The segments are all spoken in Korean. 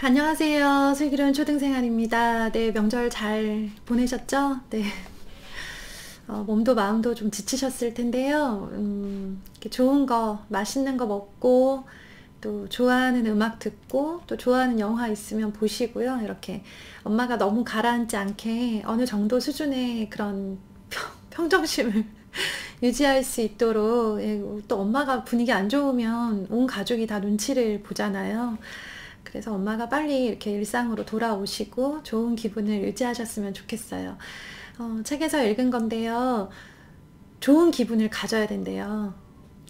안녕하세요. 슬기로운 초등생활입니다. 네, 명절 잘 보내셨죠? 네. 몸도 마음도 좀 지치셨을 텐데요. 이렇게 좋은 거, 맛있는 거 먹고, 또 좋아하는 음악 듣고, 또 좋아하는 영화 있으면 보시고요. 이렇게 엄마가 너무 가라앉지 않게 어느 정도 수준의 그런 평정심을 유지할 수 있도록, 예, 또 엄마가 분위기 안 좋으면 온 가족이 다 눈치를 보잖아요. 그래서 엄마가 빨리 이렇게 일상으로 돌아오시고 좋은 기분을 유지하셨으면 좋겠어요. 책에서 읽은 건데요. 좋은 기분을 가져야 된대요.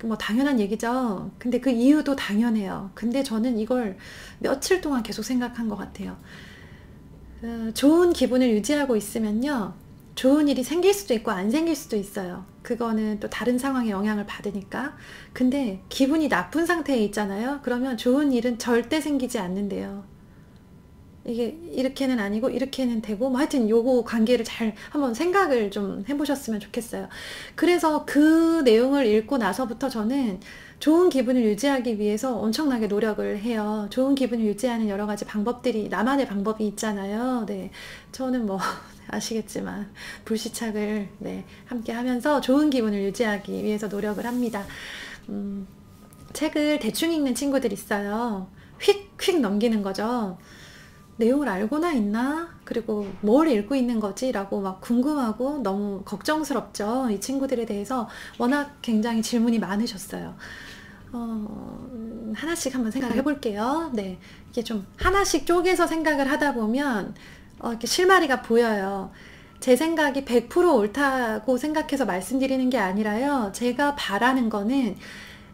뭐 당연한 얘기죠. 근데 그 이유도 당연해요. 근데 저는 이걸 며칠 동안 계속 생각한 것 같아요. 좋은 기분을 유지하고 있으면요. 좋은 일이 생길 수도 있고 안 생길 수도 있어요. 그거는 또 다른 상황에 영향을 받으니까. 근데 기분이 나쁜 상태에 있잖아요. 그러면 좋은 일은 절대 생기지 않는데요. 이게 이렇게는 아니고 이렇게는 되고 뭐 하여튼 요거 관계를 잘 한번 생각을 좀 해보셨으면 좋겠어요. 그래서 그 내용을 읽고 나서부터 저는 좋은 기분을 유지하기 위해서 엄청나게 노력을 해요. 좋은 기분을 유지하는 여러 가지 방법들이 나만의 방법이 있잖아요. 네, 저는 뭐 아시겠지만 불시착을 네, 함께 하면서 좋은 기분을 유지하기 위해서 노력을 합니다. 음, 책을 대충 읽는 친구들 있어요. 휙휙 넘기는 거죠. 내용을 알고나 있나? 그리고 뭘 읽고 있는 거지? 라고 막 궁금하고 너무 걱정스럽죠. 이 친구들에 대해서 워낙 굉장히 질문이 많으셨어요. 하나씩 한번 생각을 해볼게요. 네. 이게 좀 하나씩 쪼개서 생각을 하다 보면, 이렇게 실마리가 보여요. 제 생각이 100% 옳다고 생각해서 말씀드리는 게 아니라요. 제가 바라는 거는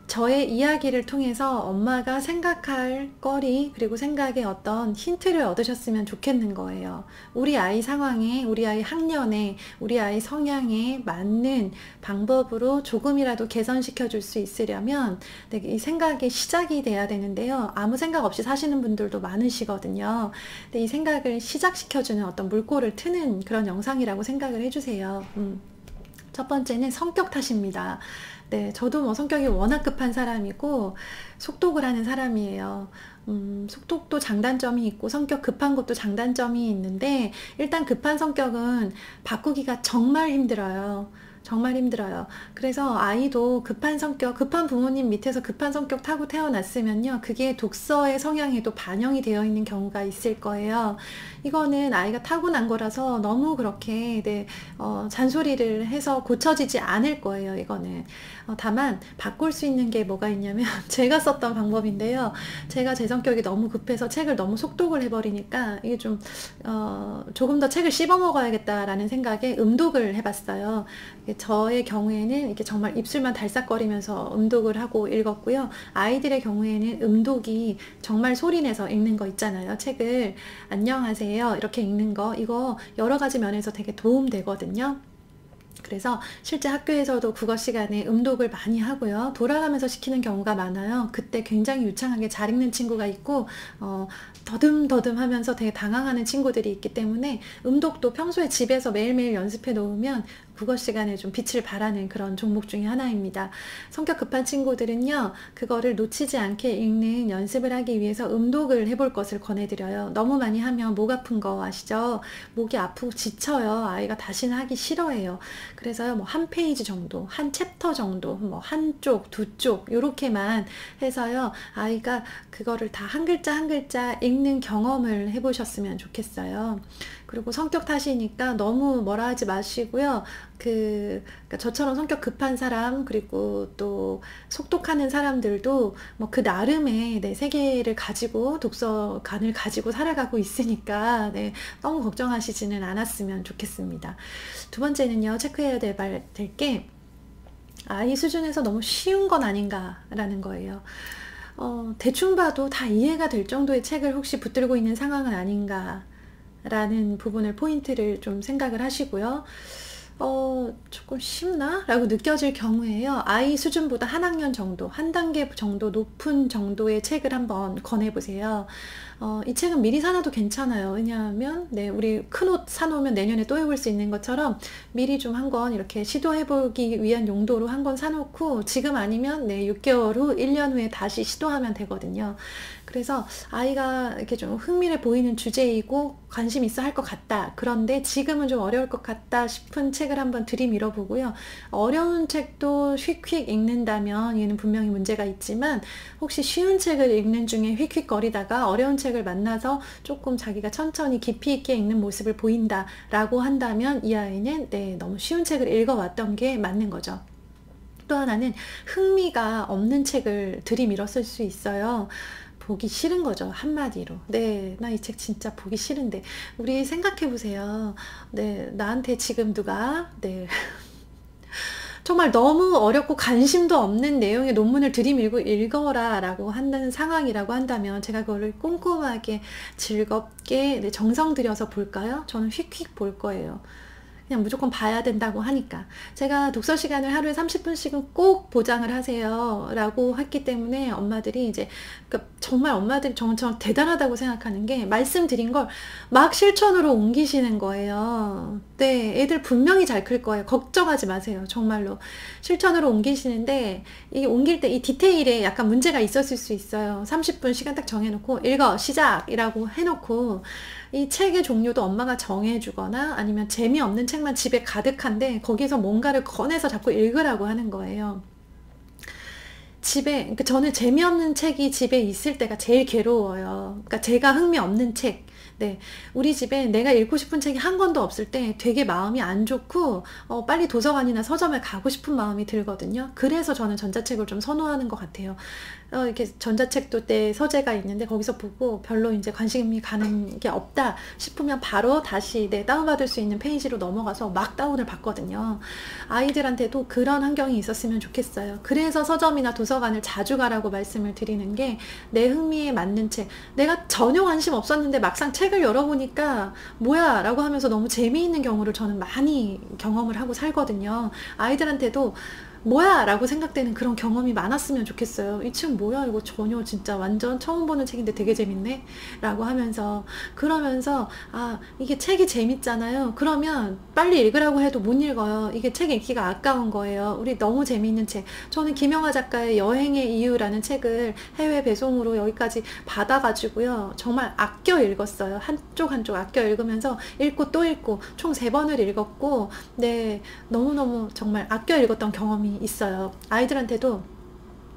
저의 이야기를 통해서 엄마가 생각할 거리, 그리고 생각의 어떤 힌트를 얻으셨으면 좋겠는 거예요. 우리 아이 상황에, 우리 아이 학년에, 우리 아이 성향에 맞는 방법으로 조금이라도 개선시켜 줄 수 있으려면 이 생각의 시작이 돼야 되는데요. 아무 생각 없이 사시는 분들도 많으시거든요. 근데 이 생각을 시작시켜주는 어떤 물꼬를 트는 그런 영상이라고 생각을 해주세요. 첫 번째는 성격 탓입니다. 네, 저도 뭐 성격이 워낙 급한 사람이고 속독을 하는 사람이에요. 속독도 장단점이 있고 성격 급한 것도 장단점이 있는데 일단 급한 성격은 바꾸기가 정말 힘들어요. 정말 힘들어요. 그래서 아이도 급한 성격, 급한 부모님 밑에서 급한 성격 타고 태어났으면요. 그게 독서의 성향에도 반영이 되어 있는 경우가 있을 거예요. 이거는 아이가 타고난 거라서 너무 그렇게 네, 잔소리를 해서 고쳐지지 않을 거예요. 이거는. 다만 바꿀 수 있는 게 뭐가 있냐면 제가 썼던 방법인데요. 제가 제 성격이 너무 급해서 책을 너무 속독을 해버리니까 이게 좀 조금 더 책을 씹어 먹어야겠다라는 생각에 음독을 해봤어요. 저의 경우에는 이렇게 정말 입술만 달싹거리면서 음독을 하고 읽었고요. 아이들의 경우에는 음독이 정말 소리내서 읽는 거 있잖아요. 책을 안녕하세요 이렇게 읽는 거, 이거 여러 가지 면에서 되게 도움되거든요. 그래서 실제 학교에서도 국어 시간에 음독을 많이 하고요. 돌아가면서 시키는 경우가 많아요. 그때 굉장히 유창하게 잘 읽는 친구가 있고 더듬더듬 하면서 되게 당황하는 친구들이 있기 때문에 음독도 평소에 집에서 매일매일 연습해 놓으면 국어 시간에 좀 빛을 발하는 그런 종목 중에 하나입니다. 성격 급한 친구들은요, 그거를 놓치지 않게 읽는 연습을 하기 위해서 음독을 해볼 것을 권해드려요. 너무 많이 하면 목 아픈 거 아시죠? 목이 아프고 지쳐요. 아이가 다시는 하기 싫어해요. 그래서요, 뭐 한 페이지 정도, 한 챕터 정도, 뭐 한쪽, 두 쪽, 요렇게만 해서요, 아이가 그거를 다 한 글자 한 글자 읽는 경험을 해보셨으면 좋겠어요. 그리고 성격 탓이니까 너무 뭐라 하지 마시고요. 그러니까 저처럼 성격 급한 사람, 그리고 또 속독하는 사람들도 뭐 그 나름의 네, 세계를 가지고 독서관을 가지고 살아가고 있으니까 네, 너무 걱정하시지는 않았으면 좋겠습니다. 두 번째는요, 체크해야 될 게 아이 수준에서 너무 쉬운 건 아닌가라는 거예요. 대충 봐도 다 이해가 될 정도의 책을 혹시 붙들고 있는 상황은 아닌가 라는 부분을 포인트를 좀 생각을 하시고요. 조금 쉽나? 라고 느껴질 경우에요. 아이 수준보다 한 학년 정도, 한 단계 정도 높은 정도의 책을 한번 권해보세요. 이 책은 미리 사놔도 괜찮아요. 왜냐하면, 네, 우리 큰 옷 사놓으면 내년에 또 입을 수 있는 것처럼 미리 좀 한 권 이렇게 시도해보기 위한 용도로 한 권 사놓고 지금 아니면 네, 6개월 후, 1년 후에 다시 시도하면 되거든요. 그래서 아이가 이렇게 좀 흥미를 보이는 주제이고 관심 있어 할 것 같다. 그런데 지금은 좀 어려울 것 같다 싶은 책을 한번 들이밀어 보고요. 어려운 책도 휙휙 읽는다면 얘는 분명히 문제가 있지만 혹시 쉬운 책을 읽는 중에 휙휙거리다가 어려운 책을 만나서 조금 자기가 천천히 깊이 있게 읽는 모습을 보인다라고 한다면 이 아이는 너무 쉬운 책을 읽어왔던 게 맞는 거죠. 또 하나는 흥미가 없는 책을 들이밀었을 수 있어요. 보기 싫은 거죠. 한마디로. 나 이 책 진짜 보기 싫은데. 우리 생각해 보세요. 나한테 지금 누가, 정말 너무 어렵고 관심도 없는 내용의 논문을 들이밀고 읽어라 라고 한다는 상황이라고 한다면 제가 그거를 꼼꼼하게 즐겁게 정성 들여서 볼까요? 저는 휙휙 볼 거예요. 그냥 무조건 봐야 된다고 하니까. 제가 독서 시간을 하루에 30분씩은 꼭 보장을 하세요 라고 했기 때문에 엄마들이 이제 정말 엄마들이 정말 대단하다고 생각하는 게 말씀드린 걸 막 실천으로 옮기시는 거예요. 애들 분명히 잘 클 거예요. 걱정하지 마세요. 정말로 실천으로 옮기시는데 이 옮길 때 이 디테일에 약간 문제가 있었을 수 있어요. 30분 시간 딱 정해놓고 읽어 시작이라고 해놓고 이 책의 종류도 엄마가 정해주거나 아니면 재미없는 책만 집에 가득한데 거기서 뭔가를 꺼내서 자꾸 읽으라고 하는 거예요. 그러니까 저는 재미없는 책이 집에 있을 때가 제일 괴로워요. 그러니까 제가 흥미없는 책. 우리 집에 내가 읽고 싶은 책이 한 권도 없을 때 되게 마음이 안 좋고 빨리 도서관이나 서점에 가고 싶은 마음이 들거든요. 그래서 저는 전자책을 좀 선호하는 것 같아요. 이렇게 전자책도 서재가 있는데 거기서 보고 별로 이제 관심이 가는 게 없다 싶으면 바로 다시 다운받을 수 있는 페이지로 넘어가서 막 다운을 받거든요. 아이들한테도 그런 환경이 있었으면 좋겠어요. 그래서 서점이나 도서관을 자주 가라고 말씀을 드리는 게 내 흥미에 맞는 책, 내가 전혀 관심 없었는데 막상 책을 열어보니까 뭐야 라고 하면서 너무 재미있는 경우를 저는 많이 경험을 하고 살거든요. 아이들한테도 뭐야 라고 생각되는 그런 경험이 많았으면 좋겠어요. 이 책 뭐야 이거 전혀 진짜 완전 처음 보는 책인데 되게 재밌네 라고 하면서 그러면서 이게 책이 재밌잖아요. 그러면 빨리 읽으라고 해도 못 읽어요. 이게 책 읽기가 아까운 거예요. 우리 너무 재밌는 책, 저는 김영하 작가의 여행의 이유라는 책을 해외 배송으로 여기까지 받아가지고요 정말 아껴 읽었어요. 한쪽 한쪽 아껴 읽으면서 읽고 또 읽고 총 3번을 읽었고 너무너무 정말 아껴 읽었던 경험이 있어요. 아이들한테도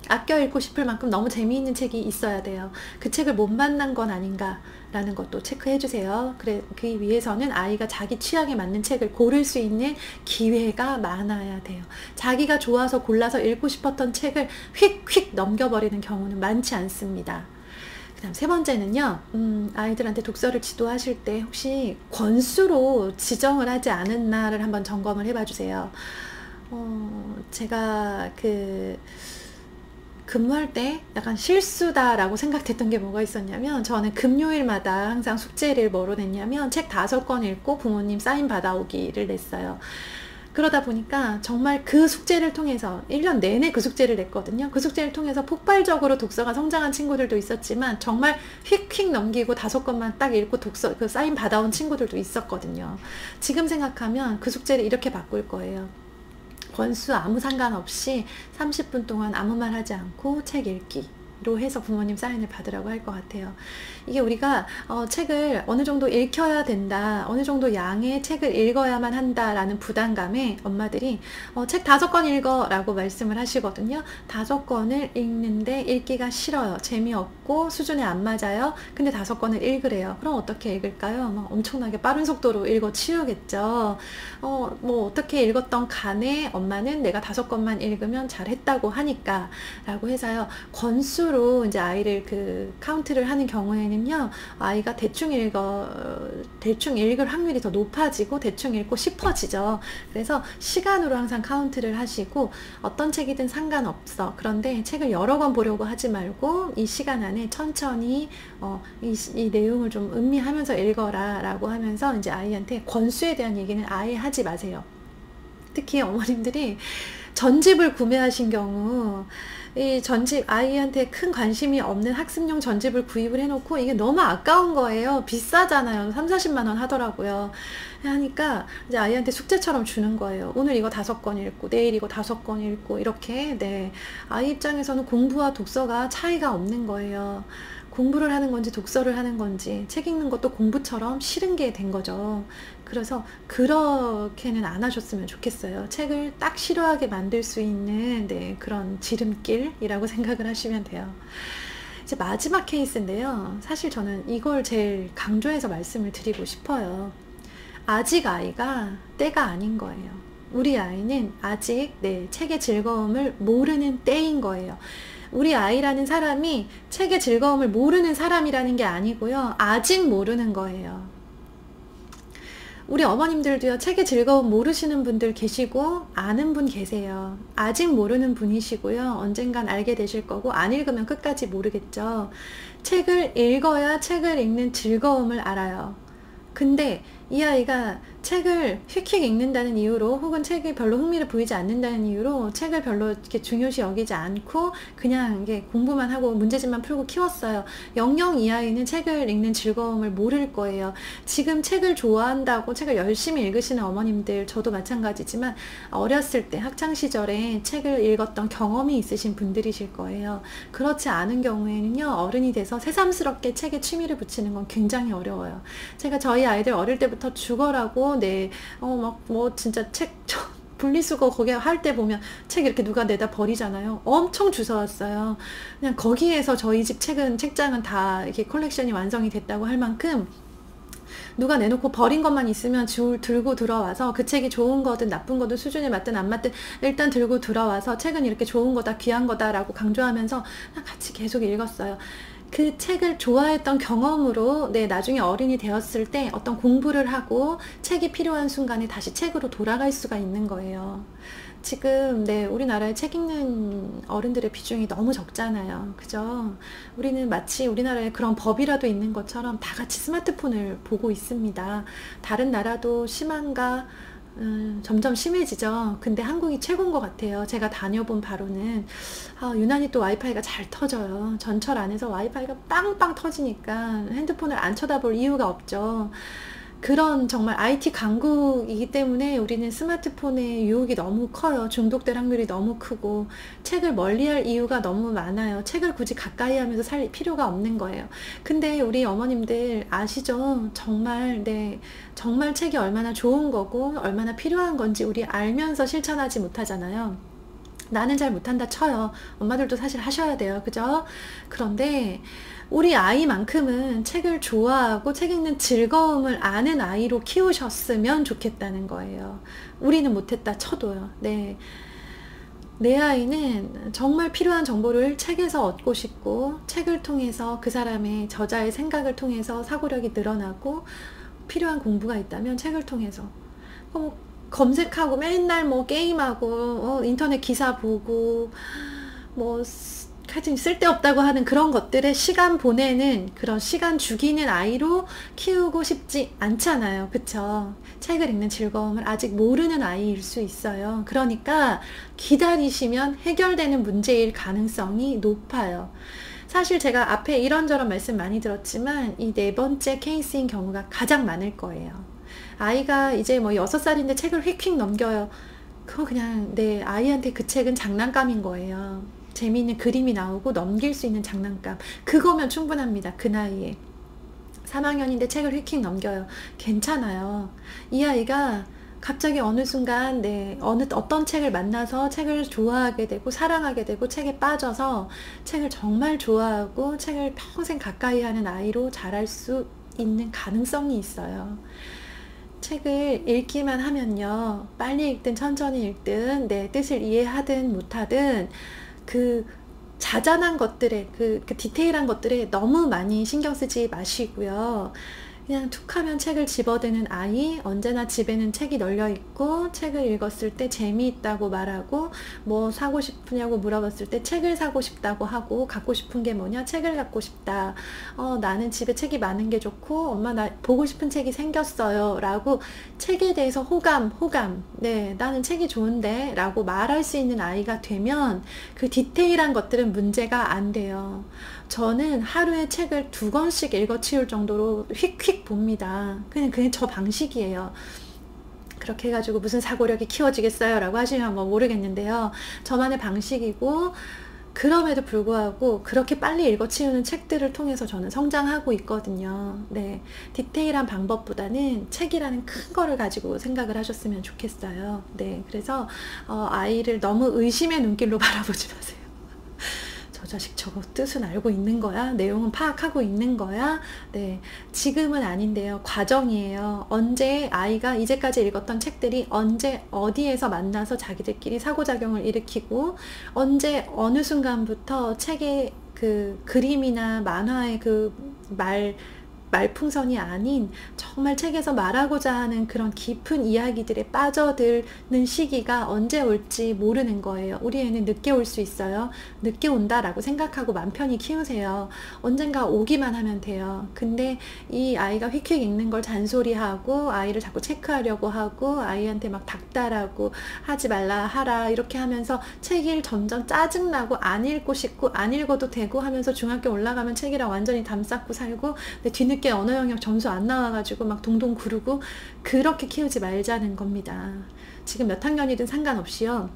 아껴 읽고 싶을 만큼 너무 재미있는 책이 있어야 돼요. 그 책을 못 만난 건 아닌가 라는 것도 체크해 주세요. 그 위해서는 아이가 자기 취향에 맞는 책을 고를 수 있는 기회가 많아야 돼요. 자기가 좋아서 골라서 읽고 싶었던 책을 휙휙 넘겨버리는 경우는 많지 않습니다. 그다음 3번째는요, 아이들한테 독서를 지도하실 때 혹시 권수로 지정을 하지 않았나를 한번 점검을 해봐 주세요. 제가 근무할 때 약간 실수다라고 생각했던 게 뭐가 있었냐면, 저는 금요일마다 항상 숙제를 뭐로 냈냐면 책 5권 읽고 부모님 사인 받아오기를 냈어요. 그러다 보니까 정말 그 숙제를 통해서 1년 내내 그 숙제를 냈거든요. 그 숙제를 통해서 폭발적으로 독서가 성장한 친구들도 있었지만 정말 휙휙 넘기고 5권만 딱 읽고 그 사인 받아온 친구들도 있었거든요. 지금 생각하면 그 숙제를 이렇게 바꿀 거예요. 권수 아무 상관없이 30분 동안 아무 말 하지 않고 책 읽기로 해서 부모님 사인을 받으라고 할 것 같아요. 이게 우리가 책을 어느 정도 읽혀야 된다, 어느 정도 양의 책을 읽어야만 한다라는 부담감에 엄마들이 책 5권 읽어 라고 말씀을 하시거든요. 5권을 읽는데 읽기가 싫어요. 재미없고 수준에 안 맞아요. 근데 5권을 읽으래요. 그럼 어떻게 읽을까요? 막 엄청나게 빠른 속도로 읽어 치우겠죠. 뭐 어떻게 읽었던 간에 엄마는 내가 5권만 읽으면 잘했다고 하니까 라고 해서요, 권수로 이제 아이를 카운트를 하는 경우에는요, 아이가 대충 읽을 확률이 더 높아지고 대충 읽고 싶어지죠. 그래서 시간으로 항상 카운트를 하시고, 어떤 책이든 상관없어. 그런데 책을 여러 권 보려고 하지 말고 이 시간 안에 천천히 이 내용을 좀 음미하면서 읽어라 라고 하면서 이제 아이한테 권수에 대한 얘기는 아예 하지 마세요. 특히 어머님들이 전집을 구매하신 경우, 이 전집, 아이한테 큰 관심이 없는 학습용 전집을 구입을 해놓고 이게 너무 아까운 거예요. 비싸잖아요. 30-40만 원 하더라고요. 하니까 이제 아이한테 숙제처럼 주는 거예요. 오늘 이거 5권 읽고 내일 이거 5권 읽고 이렇게. 아이 입장에서는 공부와 독서가 차이가 없는 거예요. 공부를 하는 건지 독서를 하는 건지 책 읽는 것도 공부처럼 싫은 게 된 거죠. 그래서 그렇게는 안 하셨으면 좋겠어요. 책을 딱 싫어하게 만들 수 있는 네, 그런 지름길이라고 생각을 하시면 돼요. 이제 마지막 케이스인데요. 사실 저는 이걸 제일 강조해서 말씀을 드리고 싶어요. 아직 아이가 때가 아닌 거예요. 우리 아이는 아직 네, 책의 즐거움을 모르는 때인 거예요. 우리 아이라는 사람이 책의 즐거움을 모르는 사람이라는 게 아니고요. 아직 모르는 거예요. 우리 어머님들도요, 책의 즐거움 모르시는 분들 계시고 아는 분 계세요. 아직 모르는 분이시고요. 언젠간 알게 되실 거고 안 읽으면 끝까지 모르겠죠. 책을 읽어야 책을 읽는 즐거움을 알아요. 근데 이 아이가 책을 휙휙 읽는다는 이유로 혹은 책에 별로 흥미를 보이지 않는다는 이유로 책을 별로 이렇게 중요시 여기지 않고 그냥 이게 공부만 하고 문제집만 풀고 키웠어요. 영영 이 아이는 책을 읽는 즐거움을 모를 거예요. 지금 책을 좋아한다고 책을 열심히 읽으시는 어머님들, 저도 마찬가지지만 어렸을 때 학창시절에 책을 읽었던 경험이 있으신 분들이실 거예요. 그렇지 않은 경우에는요, 어른이 돼서 새삼스럽게 책에 취미를 붙이는 건 굉장히 어려워요. 제가 저희 아이들 어릴 때부터 죽어라고 네, 진짜 책 분리수거 거기 할 때 보면 책 이렇게 누가 내다 버리잖아요. 엄청 주워왔어요. 그냥 거기에서 저희 집 책장은 다 이렇게 컬렉션이 완성이 됐다고 할 만큼 누가 내놓고 버린 것만 있으면 들고 들어와서 그 책이 좋은 거든 나쁜 거든 수준에 맞든 안 맞든 일단 들고 들어와서 책은 이렇게 좋은 거다 귀한 거다 라고 강조하면서 같이 계속 읽었어요. 그 책을 좋아했던 경험으로 네, 나중에 어른이 되었을 때 어떤 공부를 하고 책이 필요한 순간에 다시 책으로 돌아갈 수가 있는 거예요. 지금 네, 우리나라에 책 읽는 어른들의 비중이 너무 적잖아요. 그죠? 우리는 마치 우리나라에 그런 법이라도 있는 것처럼 다 같이 스마트폰을 보고 있습니다. 다른 나라도 심한가? 점점 심해지죠. 근데 한국이 최고인 것 같아요. 제가 다녀본 바로는 유난히 또 와이파이가 잘 터져요. 전철 안에서 와이파이가 빵빵 터지니까 핸드폰을 안 쳐다볼 이유가 없죠. 그런 정말 IT 강국이기 때문에 우리는 스마트폰의 유혹이 너무 커요. 중독될 확률이 너무 크고 책을 멀리할 이유가 너무 많아요. 책을 굳이 가까이 하면서 살 필요가 없는 거예요. 근데 우리 어머님들 아시죠? 정말 네, 정말 책이 얼마나 좋은 거고 얼마나 필요한 건지 우리 알면서 실천하지 못하잖아요. 나는 잘 못한다 쳐요. 엄마들도 사실 하셔야 돼요. 그죠? 그런데 우리 아이만큼은 책을 좋아하고 책 읽는 즐거움을 아는 아이로 키우셨으면 좋겠다는 거예요. 우리는 못했다 쳐도요. 네. 내 아이는 정말 필요한 정보를 책에서 얻고 싶고 책을 통해서 그 사람의 저자의 생각을 통해서 사고력이 늘어나고 필요한 공부가 있다면 책을 통해서 검색하고 맨날 게임하고 인터넷 기사 보고 하여튼 쓸데없다고 하는 그런 것들에 시간 보내는 그런 시간 죽이는 아이로 키우고 싶지 않잖아요. 그쵸? 책을 읽는 즐거움을 아직 모르는 아이일 수 있어요. 그러니까 기다리시면 해결되는 문제일 가능성이 높아요. 사실 제가 앞에 이런저런 말씀 많이 들었지만 이 네 번째 케이스인 경우가 가장 많을 거예요. 아이가 이제 6살인데 책을 휙휙 넘겨요. 그거 그냥 내 아이한테 그 책은 장난감인 거예요. 재미있는 그림이 나오고 넘길 수 있는 장난감. 그거면 충분합니다. 그 나이에. 3학년인데 책을 휙휙 넘겨요. 괜찮아요. 이 아이가 갑자기 어느 순간 어떤 책을 만나서 책을 좋아하게 되고 사랑하게 되고 책에 빠져서 책을 정말 좋아하고 책을 평생 가까이 하는 아이로 자랄 수 있는 가능성이 있어요. 책을 읽기만 하면요. 빨리 읽든 천천히 읽든 내 뜻을 이해하든 못하든 그 자잘한 것들에 그 디테일한 것들에 너무 많이 신경 쓰지 마시고요. 그냥 툭 하면 책을 집어드는 아이, 언제나 집에는 책이 널려 있고 책을 읽었을 때 재미있다고 말하고 뭐 사고 싶으냐고 물어봤을 때 책을 사고 싶다고 하고 갖고 싶은 게 뭐냐? 책을 갖고 싶다. 나는 집에 책이 많은 게 좋고 엄마 나 보고 싶은 책이 생겼어요 라고 책에 대해서 호감 네 나는 책이 좋은데 라고 말할 수 있는 아이가 되면 그 디테일한 것들은 문제가 안 돼요. 저는 하루에 책을 2권씩 읽어치울 정도로 휙휙 봅니다. 그냥 그게 저 방식이에요. 그렇게 해가지고 무슨 사고력이 키워지겠어요? 라고 하시면 모르겠는데요. 저만의 방식이고 그럼에도 불구하고 그렇게 빨리 읽어치우는 책들을 통해서 저는 성장하고 있거든요. 네, 디테일한 방법보다는 책이라는 큰 거를 가지고 생각을 하셨으면 좋겠어요. 네, 그래서 아이를 너무 의심의 눈길로 바라보지 마세요. 저 자식 저거 뜻은 알고 있는 거야? 내용은 파악하고 있는 거야? 네, 지금은 아닌데요. 과정이에요. 언제 아이가 이제까지 읽었던 책들이 언제 어디에서 만나서 자기들끼리 사고작용을 일으키고 언제 어느 순간부터 책의 그 그림이나 만화의 그 말풍선이 아닌 정말 책에서 말하고자 하는 그런 깊은 이야기들에 빠져드는 시기가 언제 올지 모르는 거예요. 우리 애는 늦게 올 수 있어요. 늦게 온다라고 생각하고 맘 편히 키우세요. 언젠가 오기만 하면 돼요. 근데 이 아이가 휙휙 읽는 걸 잔소리하고 아이를 자꾸 체크하려고 하고 아이한테 막 닥달하고 하지 말라 하라 이렇게 하면서 책을 점점 짜증나고 안 읽고 싶고 안 읽어도 되고 하면서 중학교 올라가면 책이랑 완전히 담쌓고 살고 근데 뒤늦게 언어 영역 점수 안 나와가지고 막 동동 구르고 그렇게 키우지 말자는 겁니다. 지금 몇 학년이든 상관없이요.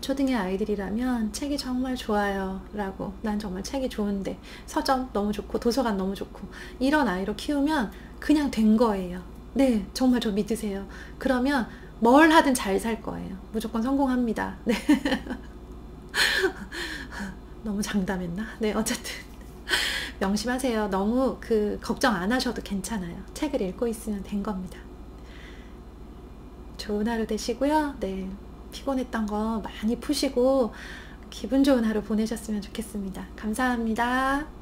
초등의 아이들이라면 책이 정말 좋아요 라고 난 정말 책이 좋은데 서점 너무 좋고 도서관 너무 좋고 이런 아이로 키우면 그냥 된 거예요. 네, 정말 저 믿으세요. 그러면 뭘 하든 잘 살 거예요. 무조건 성공합니다. 네. 너무 장담했나? 네, 어쨌든 명심하세요. 너무 걱정 안 하셔도 괜찮아요. 책을 읽고 있으면 된 겁니다. 좋은 하루 되시고요. 네, 피곤했던 거 많이 푸시고 기분 좋은 하루 보내셨으면 좋겠습니다. 감사합니다.